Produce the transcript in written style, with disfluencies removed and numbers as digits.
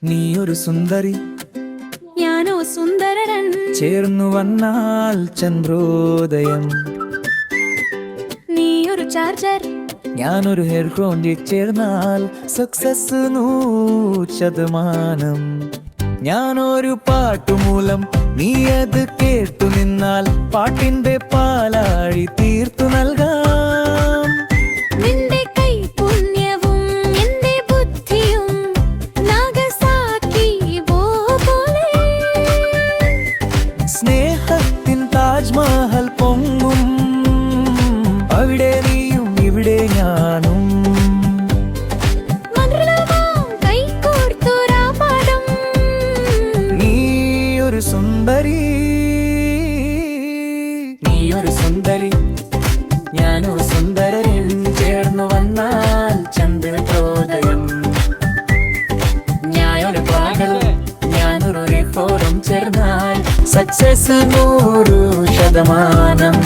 നീയൊരു സുന്ദരി, ഞാനോ സുന്ദരൻ. ചേർന്നു വന്നാൽ ചന്ദ്രോദയം. നീയൊരു ചാർജർ, ഞാനൊരു ഹെയർ കോണ്ടിൽ ചേർന്നാൽ സക്സസ് 100%. ഞാനൊരു പാട്ടുമൂലം നീ അത് കേട്ടു നിന്നാൽ പാട്ടിന്റെ പാലാഴി തീർത്തു നൽകാം. നിന്റെ കൈപുണ്യവും എന്റെ ബുദ്ധിയും നാഗസാക്കി പോലെ. സ്നേഹത്തിൻ താജ്മഹൽ പൊങ്ങും, അവിടെ നീയും ഇവിടെ ഞാനും. നീയൊരു സുന്ദരി, നീയൊരു സുന്ദരി, ഞാനൊരു സുന്ദരൻ, ചേർന്നു വന്നാൽ ചന്ദ്രോദയം. ഞാനൊരു പാടൽ, ഞാനൊരു ഫോറും ചേർന്നാൽ സക്സസ് 100%.